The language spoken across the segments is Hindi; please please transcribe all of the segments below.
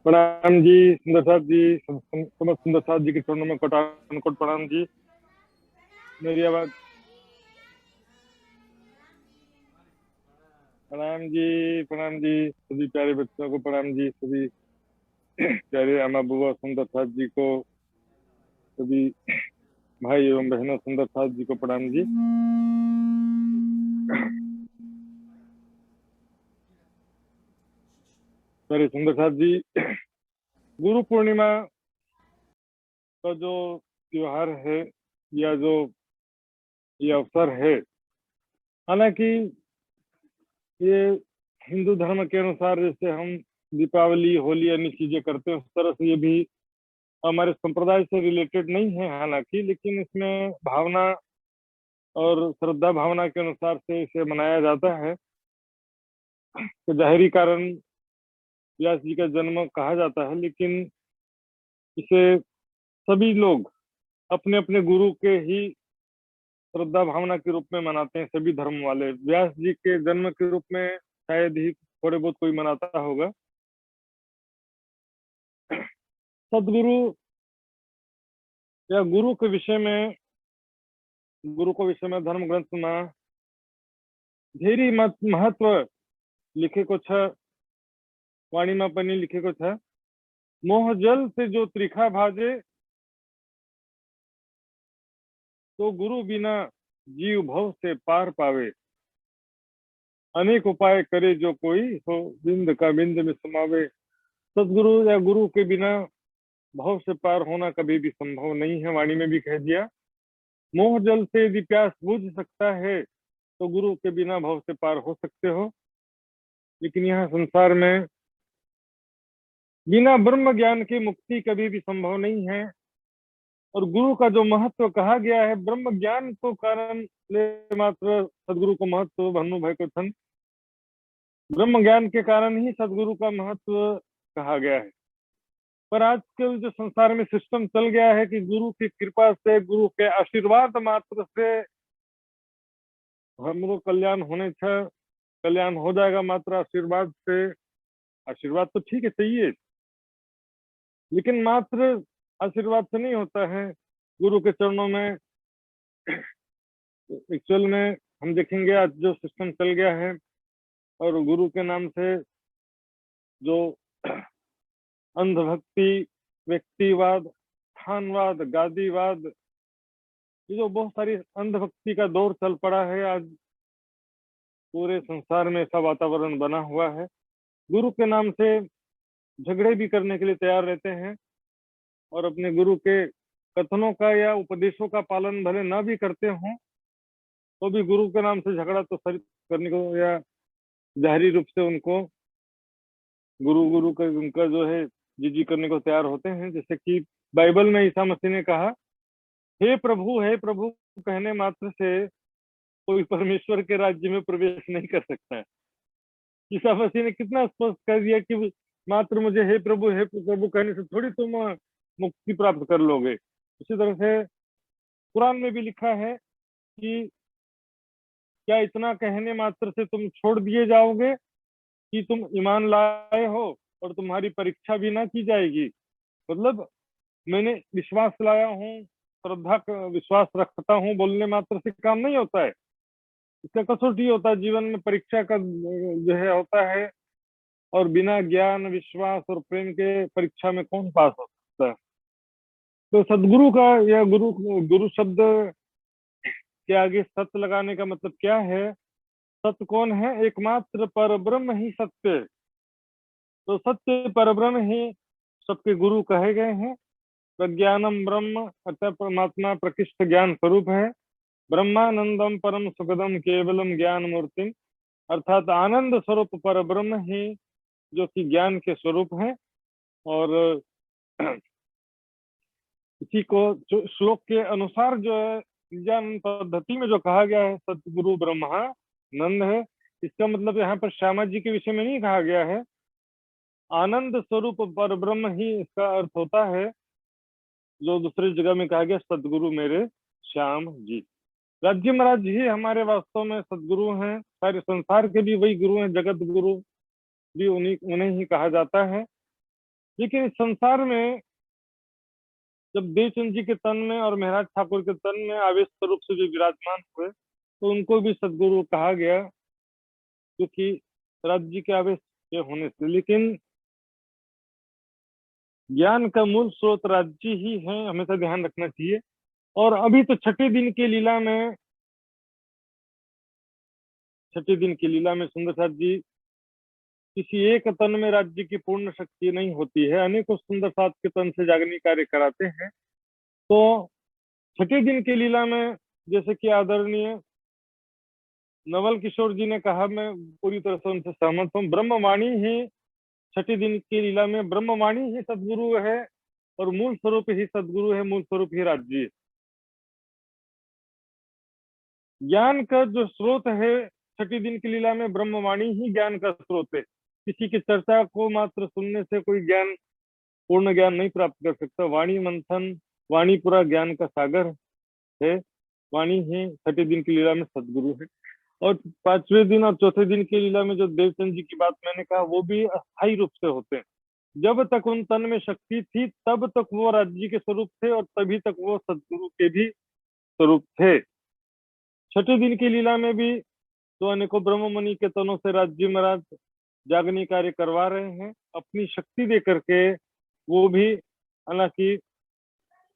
प्रणाम जी सुंदर साथ जी। समस्त सुंदर साथ जी के चरणों में कोटानुकोट प्रणाम जी। मेरी आवाज। प्रणाम जी, प्रणाम जी, सभी प्यारे बच्चों को प्रणाम जी, सभी प्यारे अम्मा बुआ सुंदर साथ जी को, सभी भाई एवं बहनों सुंदर साथ जी को प्रणाम जी। प्यारे सुंदर साथ जी, गुरु पूर्णिमा का जो त्योहार है या जो ये अवसर है, हालांकि ये हिंदू धर्म के अनुसार जैसे हम दीपावली होली अन्य चीजें करते हैं, उस तरह से ये भी हमारे संप्रदाय से रिलेटेड नहीं है हालांकि, लेकिन इसमें भावना और श्रद्धा भावना के अनुसार से इसे मनाया जाता है। तो जाहिरी कारण व्यास जी का जन्म कहा जाता है, लेकिन इसे सभी लोग अपने अपने गुरु के ही श्रद्धा भावना के रूप में मनाते हैं। सभी धर्म वाले व्यास जी के जन्म के रूप में शायद ही थोड़े बहुत कोई मनाता होगा। सदगुरु या गुरु के विषय में, गुरु को विषय में धर्म ग्रंथ में ढेरी महत्व लिखे को छ, वाणी में पनि लिखे को छ। मोह जल से जो त्रिखा भाजे, तो गुरु बिना जीव भव से पार पावे। अनेक उपाय करे जो कोई हो, बिंद का बिंद में समावे। सदगुरु या गुरु के बिना भव से पार होना कभी भी संभव नहीं है, वाणी में भी कह दिया। मोह जल से यदि प्यास बुझ सकता है, तो गुरु के बिना भव से पार हो सकते हो। लेकिन यहाँ संसार में बिना ब्रह्म ज्ञान के मुक्ति कभी भी संभव नहीं है। और गुरु का जो महत्व कहा गया है, ब्रह्म ज्ञान को कारण ले मात्र सदगुरु को महत्व भन्नु भएको छन्। ब्रह्म ज्ञान के कारण ही सदगुरु का महत्व कहा गया है। पर आजकल जो संसार में सिस्टम चल गया है कि गुरु की कृपा से, गुरु के आशीर्वाद मात्र से हमरो कल्याण होने छ, कल्याण हो जाएगा मात्र आशीर्वाद से। आशीर्वाद तो ठीक है, चाहिए, लेकिन मात्र आशीर्वाद से नहीं होता है। गुरु के चरणों में एक्चुअल में हम देखेंगे आज जो सिस्टम चल गया है, और गुरु के नाम से जो अंधभक्ति, व्यक्तिवाद, स्थानवाद, गादीवाद, ये जो बहुत सारी अंधभक्ति का दौर चल पड़ा है, आज पूरे संसार में ऐसा वातावरण बना हुआ है। गुरु के नाम से झगड़े भी करने के लिए तैयार रहते हैं, और अपने गुरु के कथनों का या उपदेशों का पालन भले ना भी करते हों, तो भी गुरु के नाम से झगड़ा तो करने को या जाहिरी रूप से उनको गुरु गुरु का उनका जो है जी करने को तैयार होते हैं। जैसे कि बाइबल में ईसा मसीह ने कहा, हे प्रभु कहने मात्र से कोई परमेश्वर के राज्य में प्रवेश नहीं कर सकता है। ईसा मसीह ने कितना स्पष्ट कर दिया कि मात्र मुझे हे प्रभु कहने से थोड़ी तुम मुक्ति प्राप्त कर लोगे। उसी तरह से कुरान में भी लिखा है कि क्या इतना कहने मात्र से तुम छोड़ दिए जाओगे कि तुम ईमान लाए हो और तुम्हारी परीक्षा भी ना की जाएगी। मतलब मैंने विश्वास लाया हूँ, श्रद्धा विश्वास रखता हूँ, बोलने मात्र से काम नहीं होता है। इसका कसौटी होता है, जीवन में परीक्षा का जो है होता है। और बिना ज्ञान, विश्वास और प्रेम के परीक्षा में कौन पास हो सकता है। तो सदगुरु का या गुरु गुरु शब्द के आगे सत्य लगाने का मतलब क्या है। सत्य कौन है? एकमात्र पर ब्रह्म ही सत्य। तो सत्य पर ब्रह्म ही सबके गुरु कहे गए हैं। प्रज्ञानम ब्रह्म अर्थात परमात्मा प्रकृष्ट ज्ञान स्वरूप है। ब्रह्मानंदम परम सुखदम केवलम ज्ञान मूर्तिम, अर्थात आनंद स्वरूप पर ब्रह्म ही जो कि ज्ञान के स्वरूप है। और इसी को जो श्लोक के अनुसार जो है ज्ञान पद्धति में जो कहा गया है सतगुरु ब्रह्मानंद है, इसका मतलब यहाँ पर श्यामा जी के विषय में नहीं कहा गया है। आनंद स्वरूप पर ब्रह्म ही इसका अर्थ होता है, जो दूसरी जगह में कहा गया सदगुरु मेरे श्याम जी। राज्य महाराज ही हमारे वास्तव में सदगुरु हैं। सारे संसार के भी वही गुरु हैं, जगत गुरु भी उन्हीं उन्हें ही कहा जाता है। लेकिन इस संसार में जब देवचंद जी के तन में और महराज ठाकुर के तन में आवेश स्वरूप से जो विराजमान हुए, तो उनको भी सदगुरु कहा गया, क्योंकि राज्य के आवेश के होने से। लेकिन ज्ञान का मूल स्रोत राज्य ही है, हमेशा ध्यान रखना चाहिए। और अभी तो छठे दिन की लीला में सुंदर साथ जी किसी एक तन में राज्य की पूर्ण शक्ति नहीं होती है, अनेकों सुंदर साथ के तन से जागनी कार्य कराते हैं। तो छठे दिन की लीला में, जैसे कि आदरणीय नवल किशोर जी ने कहा, मैं पूरी तरह से उनसे सहमत हूँ, ब्रह्मवाणी ही छठे दिन की लीला में ब्रह्मवाणी ही सदगुरु है, और मूल स्वरूप ही सदगुरु है, मूल स्वरूप ही राज्य है। ज्ञान का जो स्रोत है छठी दिन की लीला में, ब्रह्मवाणी ही ज्ञान का स्रोत है। किसी की चर्चा को मात्र सुनने से कोई ज्ञान, पूर्ण ज्ञान नहीं प्राप्त कर सकता। वाणी मंथन, वाणी पूरा ज्ञान का सागर है। वाणी ही छठे दिन की लीला में सदगुरु है। और पांचवें दिन और चौथे दिन की लीला में जो देवचंद जी की बात मैंने कहा, वो भी अस्थायी रूप से होते हैं। जब तक उन तन में शक्ति थी तब तक वो राज्य के स्वरूप थे, और तभी तक वो सदगुरु के भी स्वरूप थे। छठे दिन की लीला में भी तो अनेकों ब्रह्ममुनि के तनों से राज्य महाराज जागनी कार्य करवा रहे हैं अपनी शक्ति दे करके। वो भी, हालांकि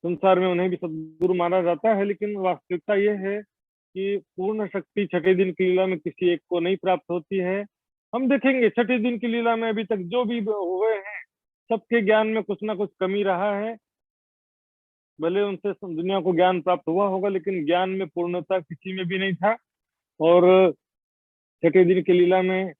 संसार में उन्हें भी सदगुरु माना जाता है, लेकिन वास्तविकता ये है कि पूर्ण शक्ति छठे दिन की लीला में किसी एक को नहीं प्राप्त होती है। हम देखेंगे छठे दिन की लीला में अभी तक जो भी हुए हैं, सबके ज्ञान में कुछ ना कुछ कमी रहा है। भले उनसे दुनिया को ज्ञान प्राप्त हुआ होगा, लेकिन ज्ञान में पूर्णता किसी में भी नहीं था। और छठे दिन की लीला में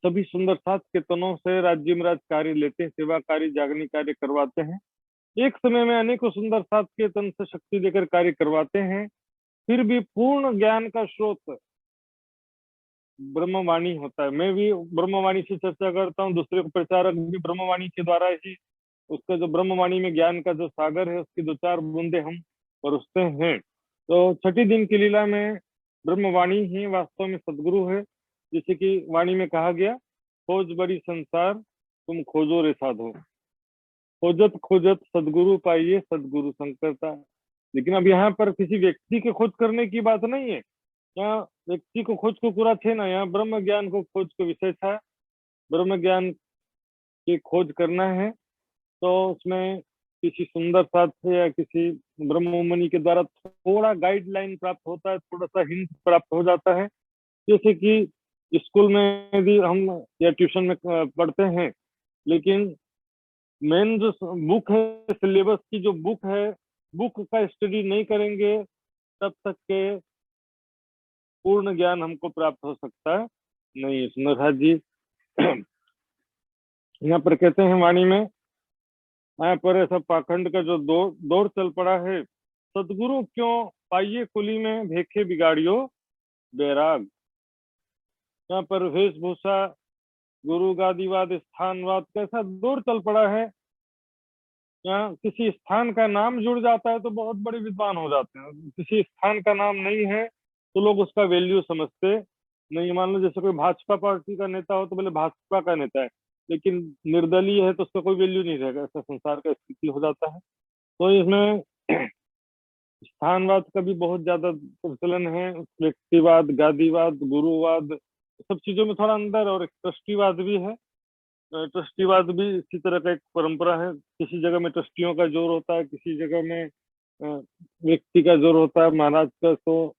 सभी सुंदर साथ के तनों से राज्य महाराज कार्य लेते हैं, सेवा कार्य, जागनी कार्य करवाते हैं। एक समय में अनेकों सुंदर साथ के तन से शक्ति देकर कार्य करवाते हैं। फिर भी पूर्ण ज्ञान का स्रोत ब्रह्मवाणी होता है। मैं भी ब्रह्मवाणी से चर्चा करता हूँ, दूसरे को प्रचारक भी ब्रह्मवाणी के द्वारा ही, उसका जो ब्रह्मवाणी में ज्ञान का जो सागर है, उसकी दो चार बूंदे हम परोसते हैं। तो छठी दिन की लीला में ब्रह्मवाणी ही वास्तव में सदगुरु है। जैसे कि वाणी में कहा गया, खोज बड़ी संसार तुम खोजो रे साधो, खोजत खोजत सदगुरु पाइए सदगुरु संकरता। लेकिन अब यहाँ पर किसी व्यक्ति के खोज करने की बात नहीं है। यहाँ व्यक्ति को खोज को पूरा थे ना, यहाँ ब्रह्म ज्ञान को खोज को विषय था। ब्रह्म ज्ञान की खोज करना है, तो उसमें किसी सुंदर साथ से या किसी ब्रह्ममुनि के द्वारा थोड़ा गाइडलाइन प्राप्त होता है, थोड़ा सा हिंट प्राप्त हो जाता है। जैसे कि स्कूल में भी हम या ट्यूशन में पढ़ते हैं, लेकिन मेन जो बुक है, सिलेबस की जो बुक है, बुक का स्टडी नहीं करेंगे तब तक के पूर्ण ज्ञान हमको प्राप्त हो सकता नहीं। सुंदरराज जी यहाँ पर कहते हैं वाणी में, यहाँ पर ऐसा पाखंड का जो दौर चल पड़ा है, सदगुरु क्यों पाइये कुली में भेखे बिगाड़ियो बैराग। यहाँ पर वेशभूषा, गुरु गादीवाद, स्थानवाद का ऐसा दौर चल पड़ा है। यहाँ किसी स्थान का नाम जुड़ जाता है तो बहुत बड़े विद्वान हो जाते हैं, किसी स्थान का नाम नहीं है तो लोग उसका वैल्यू समझते नहीं। मान लो जैसे कोई भाजपा पार्टी का नेता हो तो बोले भाजपा का नेता है, लेकिन निर्दलीय है तो उसका कोई वैल्यू नहीं रहेगा। ऐसा संसार का स्थिति हो जाता है। तो इसमें स्थानवाद का भी बहुत ज्यादा प्रचलन है, व्यक्तिवाद, गादीवाद, गुरुवाद, सब चीजों में थोड़ा अंदर, और एक ट्रस्टीवाद भी है। ट्रस्टीवाद भी इसी तरह का एक परंपरा है। किसी जगह में ट्रस्टियों का जोर होता है, किसी जगह में व्यक्ति का जोर होता है, महाराज का। तो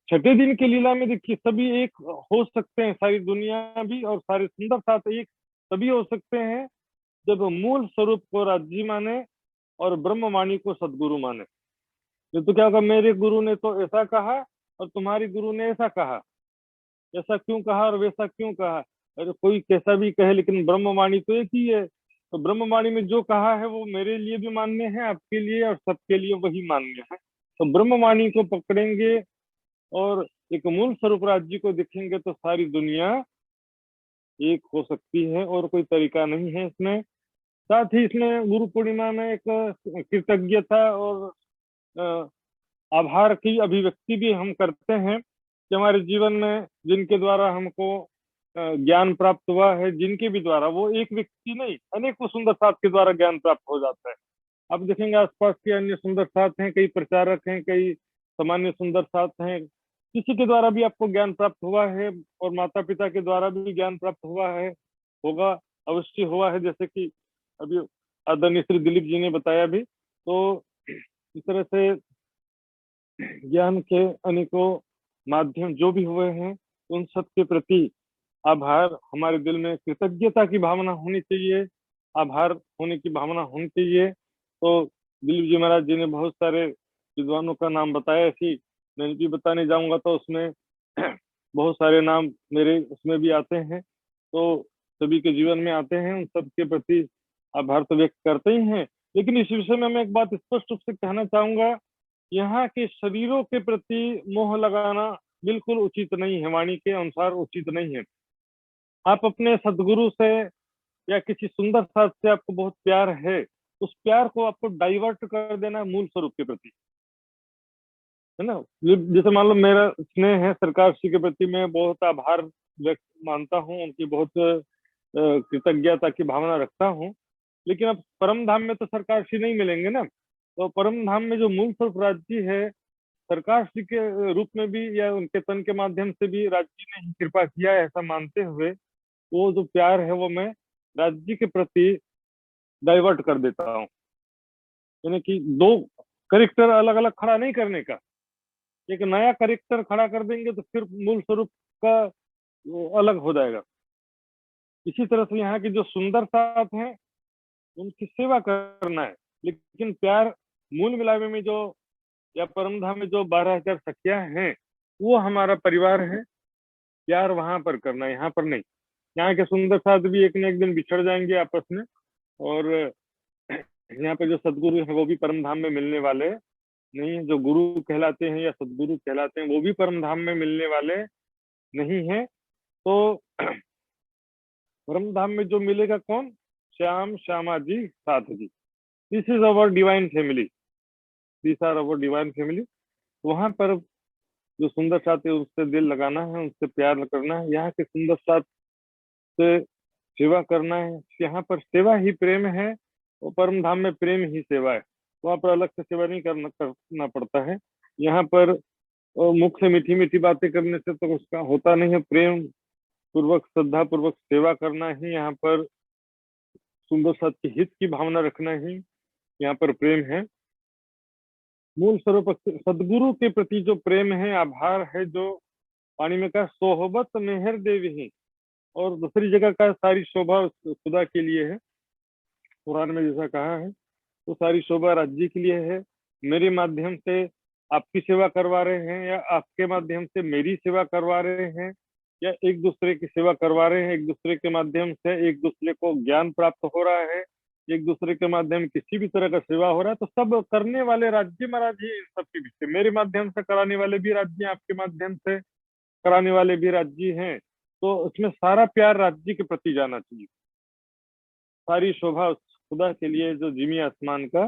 छठे दिन की लीला में देखिए, सभी एक हो सकते हैं, सारी दुनिया भी और सारे सुंदर साथ एक सभी हो सकते हैं जब मूल स्वरूप को राज्य माने और ब्रह्मवाणी को सदगुरु माने। तो क्या होगा, मेरे गुरु ने तो ऐसा कहा और तुम्हारी गुरु ने ऐसा कहा, ऐसा क्यों कहा और वैसा क्यों कहा। अरे कोई कैसा भी कहे, लेकिन ब्रह्मवाणी तो एक ही है। तो ब्रह्मवाणी में जो कहा है वो मेरे लिए भी मान्य है, आपके लिए और सबके लिए वही मान्य है। तो ब्रह्मवाणी को पकड़ेंगे और एक मूल स्वरूप राज्य को देखेंगे तो सारी दुनिया एक हो सकती है, और कोई तरीका नहीं है इसमें। साथ ही इसमें गुरु पूर्णिमा में एक कृतज्ञता और आभार की अभिव्यक्ति भी हम करते हैं कि हमारे जीवन में जिनके द्वारा हमको ज्ञान प्राप्त हुआ है, जिनके भी द्वारा, वो एक व्यक्ति नहीं, अनेकों सुंदर साथ के द्वारा ज्ञान प्राप्त हो जाता है। आप देखेंगे आसपास के अन्य सुंदर साथ हैं, कई प्रचारक हैं, कई सामान्य सुंदर साथ हैं, किसी के द्वारा भी आपको ज्ञान प्राप्त हुआ है, और माता पिता के द्वारा भी ज्ञान प्राप्त हुआ है, होगा, अवश्य हुआ है, जैसे कि अभी आदरणीय श्री दिलीप जी ने बताया भी। तो इस तरह से ज्ञान के अनेकों माध्यम जो भी हुए हैं, उन सब के प्रति आभार, हमारे दिल में कृतज्ञता की भावना होनी चाहिए, आभार होने की भावना होनी चाहिए। तो दिलीप जी महाराज जी ने बहुत सारे विद्वानों का नाम बताया कि मैं भी बताने जाऊंगा तो उसमें बहुत सारे नाम मेरे उसमें भी आते हैं, तो सभी के जीवन में आते हैं, उन सब के प्रति आभार तो व्यक्त करते ही हैं। लेकिन इस विषय में मैं एक बात स्पष्ट रूप से कहना चाहूंगा, यहाँ के शरीरों के प्रति मोह लगाना बिल्कुल उचित नहीं है, वाणी के अनुसार उचित नहीं है। आप अपने सदगुरु से या किसी सुंदर साथ से आपको बहुत प्यार है, उस प्यार को आपको डाइवर्ट कर देना मूल स्वरूप के प्रति, है ना। जैसे मान लो मेरा स्नेह है सरकार श्री के प्रति, मैं बहुत आभार व्यक्त मानता हूँ, उनकी बहुत कृतज्ञता की भावना रखता हूँ, लेकिन अब परम धाम में तो सरकार श्री नहीं मिलेंगे ना। तो परम धाम में जो मूल स्वरूप राज्य है, सरकार श्री के रूप में भी या उनके तन के माध्यम से भी राज्य ने ही कृपा किया है, ऐसा मानते हुए वो जो प्यार है वो मैं राज्य के प्रति डाइवर्ट कर देता हूँ। यानी कि दो करेक्टर अलग अलग खड़ा नहीं करने का, एक नया करेक्टर खड़ा कर देंगे तो फिर मूल स्वरूप का वो अलग हो जाएगा। इसी तरह से यहाँ की जो सुंदर साथ हैं उनकी सेवा करना है, लेकिन प्यार मूल मिलावे में जो या परम धाम में जो 12,000 सखियां हैं वो हमारा परिवार है, प्यार वहां पर करना है, यहाँ पर नहीं। यहाँ के सुंदर साथ भी एक न एक दिन बिछड़ जाएंगे आपस में, और यहाँ पे जो सदगुरु है वो भी परम धाम में मिलने वाले नहीं, जो गुरु कहलाते हैं या सदगुरु कहलाते हैं वो भी परम धाम में मिलने वाले नहीं है। तो परम धाम में जो मिलेगा कौन? श्याम श्यामा जी साथ जी, this is our divine family, this are our divine family. वहां पर जो सुंदर साथ है उससे दिल लगाना है, उनसे प्यार करना है, यहाँ के सुंदर साथ से सेवा करना है। यहाँ पर सेवा ही प्रेम है, और परम धाम में प्रेम ही सेवा है, वहां पर अलग से सेवा नहीं करना पड़ता है। यहाँ पर मुख से मीठी मीठी बातें करने से तो उसका होता नहीं है, प्रेम पूर्वक श्रद्धा पूर्वक सेवा करना ही यहाँ पर, सुंदर साथ के हित की भावना रखना ही यहाँ पर प्रेम है। मूल स्वरूप सदगुरु के प्रति जो प्रेम है, आभार है, जो पानी में कहा सोहबत मेहर देवी ही, और दूसरी जगह का सारी शोभा खुदा के लिए है, कुरान में जैसा कहा है, तो सारी शोभा राज्य के लिए है। मेरे माध्यम से आपकी सेवा करवा रहे हैं, या आपके माध्यम से मेरी सेवा करवा रहे हैं, या एक दूसरे की सेवा करवा रहे हैं, एक दूसरे के माध्यम से एक दूसरे को ज्ञान प्राप्त हो रहा है, एक दूसरे के माध्यम किसी भी तरह का सेवा हो रहा है, तो सब करने वाले राज्य महाराज ही इन सबके पीछे, मेरे माध्यम से कराने वाले भी राज्य, आपके माध्यम से कराने वाले भी राज्य हैं। तो उसमें सारा प्यार राज्य के प्रति जाना चाहिए, सारी शोभा उस खुदा के लिए जो जिमी आसमान का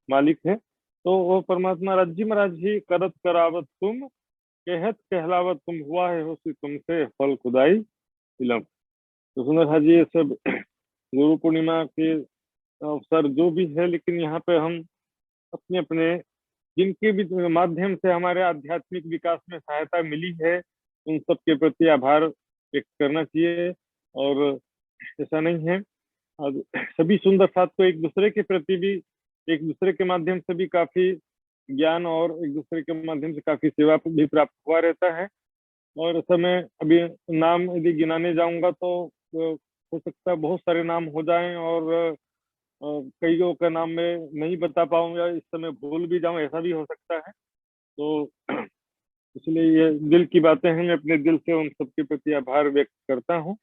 मालिक है। तो वो परमात्मा राज्य महाराज ही करत करावत तुम, कहत कहलावत तुम, हुआ है होसी तुमसे फल खुदाई इलम। तो सुंदर हाजी ये सब गुरु पूर्णिमा के अवसर जो भी है, लेकिन यहाँ पे हम अपने अपने जिनके भी माध्यम से हमारे आध्यात्मिक विकास में सहायता मिली है, उन सब के प्रति आभार व्यक्त करना चाहिए। और ऐसा नहीं है, और सभी सुंदर साथ को एक दूसरे के प्रति भी, एक दूसरे के माध्यम से भी काफी ज्ञान और एक दूसरे के माध्यम से काफी सेवा भी प्राप्त हुआ रहता है। और ऐसा मैं अभी नाम यदि गिनाने जाऊंगा तो हो सकता है बहुत सारे नाम हो जाएं, और कईयों का नाम मैं नहीं बता पाऊंगा, इस समय भूल भी जाऊं, ऐसा भी हो सकता है। तो इसलिए ये दिल की बातें हैं, मैं अपने दिल से उन सबके प्रति आभार व्यक्त करता हूँ।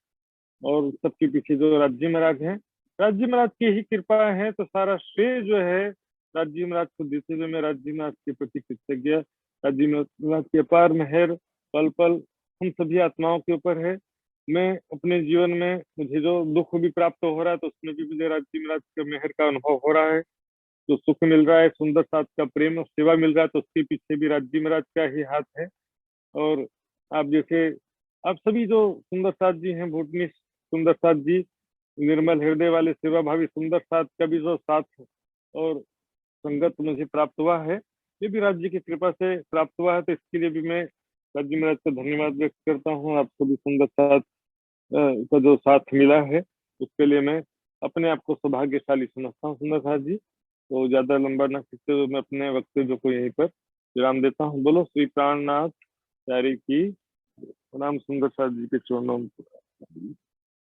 और सबके पीछे जो राज्य महाराज हैं, राज्य महाराज की ही कृपा है, तो सारा श्रेय जो है राज्य महाराज को देते हुए मैं राज्य महाराज के प्रति कृतज्ञ। राज्य महाराज की अपार मेहर पल पल हम सभी आत्माओं के ऊपर है। मैं अपने जीवन में मुझे जो दुख भी प्राप्त हो रहा है, तो उसमें भी मुझे राज्य महाराज का मेहर का अनुभव हो रहा है। जो सुख मिल रहा है, सुंदर साथ का प्रेम और सेवा मिल रहा है, तो उसके पीछे भी राज्य महाराज का ही हाथ है। और आप जैसे आप सभी जो सुंदर साथ जी हैं, भूटनी सुंदर साथ जी, निर्मल हृदय वाले सेवा भावी सुंदर साथ का भी जो साथ और संगत मुझे प्राप्त हुआ है, ये भी राज्य की कृपा से प्राप्त हुआ है। तो इसके लिए भी मैं राज्य महाराज का धन्यवाद व्यक्त करता हूँ। आप सभी सुंदर साथ का जो साथ मिला है, उसके लिए मैं अपने आप को सौभाग्यशाली समझता हूँ सुंदर साथ जी। तो ज्यादा लंबा न खींचते हुए मैं अपने वक्तव्य को यहीं पर विराम देता हूँ। बोलो श्री प्राणनाथ प्यारे की प्रणाम सुंदर साथ जी के चरणों में।